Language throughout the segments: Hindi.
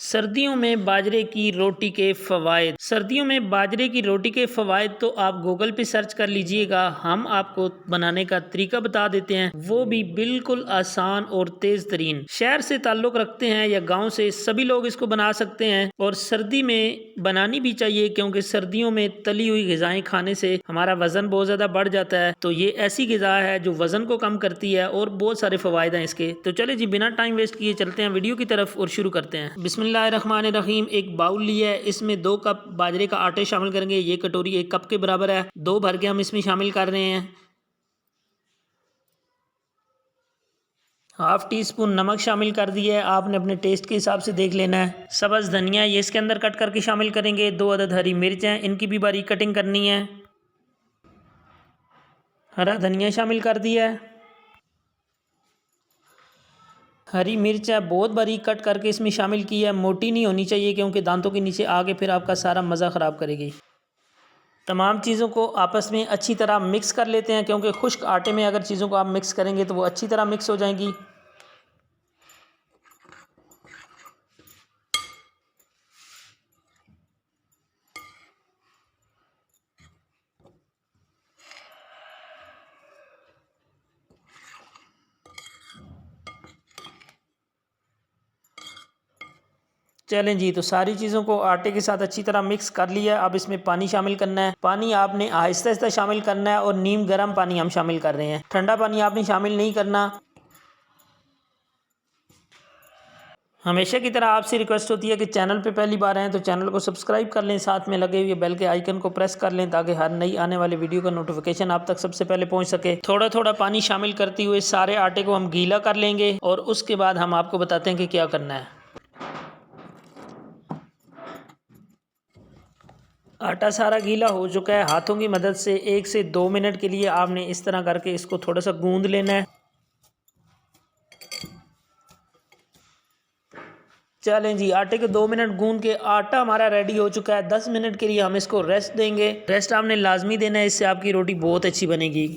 सर्दियों में बाजरे की रोटी के फ़वाइद। सर्दियों में बाजरे की रोटी के फ़वाइद तो आप गूगल पे सर्च कर लीजिएगा, हम आपको बनाने का तरीका बता देते हैं, वो भी बिल्कुल आसान और तेज़ तरीन। शहर से ताल्लुक़ रखते हैं या गांव से, सभी लोग इसको बना सकते हैं और सर्दी में बनानी भी चाहिए, क्योंकि सर्दियों में तली हुई ग़िज़ाएँ खाने से हमारा वज़न बहुत ज़्यादा बढ़ जाता है। तो ये ऐसी ग़िज़ा है जो वज़न को कम करती है और बहुत सारे फ़वाइद हैं इसके। तो चले जी, बिना टाइम वेस्ट किए चलते हैं वीडियो की तरफ और शुरू करते हैं। बिस्मिल्लाहिर्रहमानिर्रहीम। एक बाउल लिया है, इसमें 2 कप बाजरे का आटे शामिल करेंगे। ये कटोरी 1 कप के बराबर है। 2 भर के हम इसमें शामिल कर रहे हैं। हाफ टी स्पून नमक शामिल कर दिया है, आपने अपने टेस्ट के हिसाब से देख लेना है। सब्ज़ धनिया ये इसके अंदर कट करके शामिल करेंगे। 2 अदद हरी मिर्च हैं, इनकी भी बारीक कटिंग करनी है। हरा धनिया शामिल कर दिया है। हरी मिर्च है, बहुत बारीक कट करके इसमें शामिल की है। मोटी नहीं होनी चाहिए, क्योंकि दांतों के नीचे आके फिर आपका सारा मज़ा ख़राब करेगी। तमाम चीज़ों को आपस में अच्छी तरह मिक्स कर लेते हैं, क्योंकि खुश्क आटे में अगर चीज़ों को आप मिक्स करेंगे तो वो अच्छी तरह मिक्स हो जाएंगी। चलें जी, तो सारी चीज़ों को आटे के साथ अच्छी तरह मिक्स कर लिया। अब इसमें पानी शामिल करना है। पानी आपने आहिस्ता आहिस्ता शामिल करना है और नीम गर्म पानी हम शामिल कर रहे हैं, ठंडा पानी आपने शामिल नहीं करना। हमेशा की तरह आपसे रिक्वेस्ट होती है कि चैनल पे पहली बार आएँ तो चैनल को सब्सक्राइब कर लें, साथ में लगे हुए बेल के आइकन को प्रेस कर लें, ताकि हर नई आने वाली वीडियो का नोटिफिकेशन आप तक सबसे पहले पहुंच सके। थोड़ा थोड़ा पानी शामिल करते हुए सारे आटे को हम गीला कर लेंगे और उसके बाद हम आपको बताते हैं कि क्या करना है। आटा सारा गीला हो चुका है। हाथों की मदद से 1 से 2 मिनट के लिए आपने इस तरह करके इसको थोड़ा सा गूंद लेना है। चलें जी, आटे के 2 मिनट गूंद के आटा हमारा रेडी हो चुका है। 10 मिनट के लिए हम इसको रेस्ट देंगे। रेस्ट आपने लाजमी देना है, इससे आपकी रोटी बहुत अच्छी बनेगी।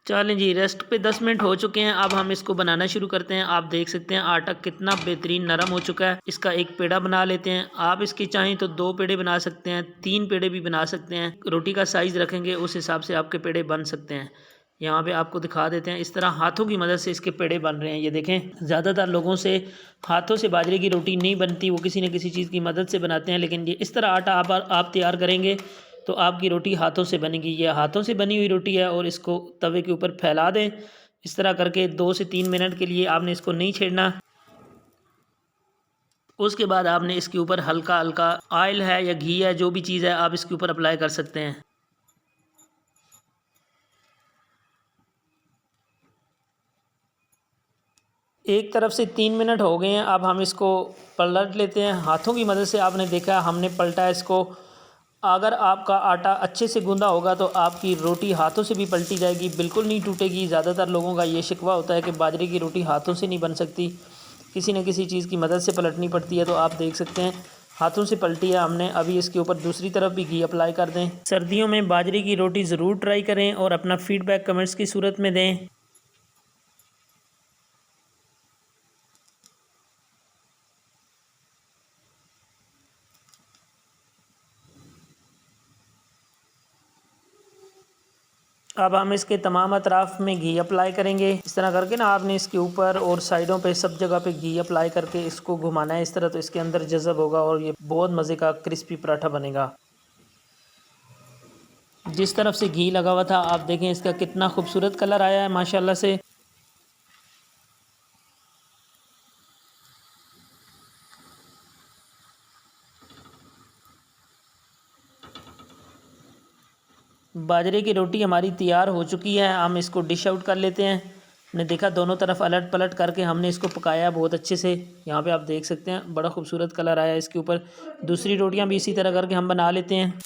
चलें जी, रेस्ट पे 10 मिनट हो चुके हैं। अब हम इसको बनाना शुरू करते हैं। आप देख सकते हैं आटा कितना बेहतरीन नरम हो चुका है। इसका एक पेड़ा बना लेते हैं। आप इसकी चाहें तो 2 पेड़े बना सकते हैं, 3 पेड़े भी बना सकते हैं। रोटी का साइज़ रखेंगे उस हिसाब से आपके पेड़े बन सकते हैं। यहाँ पे आपको दिखा देते हैं, इस तरह हाथों की मदद से इसके पेड़े बन रहे हैं। ये देखें, ज़्यादातर लोगों से हाथों से बाजरे की रोटी नहीं बनती, वो किसी न किसी चीज़ की मदद से बनाते हैं, लेकिन ये इस तरह आटा आप तैयार करेंगे तो आपकी रोटी हाथों से बनेगी। ये हाथों से बनी हुई रोटी है और इसको तवे के ऊपर फैला दें। इस तरह करके 2 से 3 मिनट के लिए आपने इसको नहीं छेड़ना। उसके बाद आपने इसके ऊपर हल्का हल्का ऑयल है या घी है, जो भी चीज़ है आप इसके ऊपर अप्लाई कर सकते हैं। एक तरफ से 3 मिनट हो गए हैं। अब हम इसको पलट लेते हैं। हाथों की मदद से आपने देखा हमने पलटा इसको। अगर आपका आटा अच्छे से गूंदा होगा तो आपकी रोटी हाथों से भी पलटी जाएगी, बिल्कुल नहीं टूटेगी। ज़्यादातर लोगों का ये शिकवा होता है कि बाजरे की रोटी हाथों से नहीं बन सकती, किसी न किसी चीज़ की मदद से पलटनी पड़ती है। तो आप देख सकते हैं हाथों से पलटी है हमने। अभी इसके ऊपर दूसरी तरफ भी घी अप्लाई कर दें। सर्दियों में बाजरे की रोटी ज़रूर ट्राई करें और अपना फीडबैक कमेंट्स की सूरत में दें। अब हम इसके तमाम अतराफ़ में घी अप्लाई करेंगे। इस तरह करके ना आपने इसके ऊपर और साइडों पे सब जगह पे घी अप्लाई करके इसको घुमाना है इस तरह, तो इसके अंदर जज़ब होगा और ये बहुत मज़े का क्रिस्पी पराठा बनेगा। जिस तरफ से घी लगा हुआ था आप देखें इसका कितना खूबसूरत कलर आया है माशाल्लाह से। बाजरे की रोटी हमारी तैयार हो चुकी है। हम इसको डिश आउट कर लेते हैं। हमने देखा दोनों तरफ अलट पलट करके हमने इसको पकाया बहुत अच्छे से। यहाँ पे आप देख सकते हैं बड़ा खूबसूरत कलर आया है इसके ऊपर। दूसरी रोटियाँ भी इसी तरह करके हम बना लेते हैं।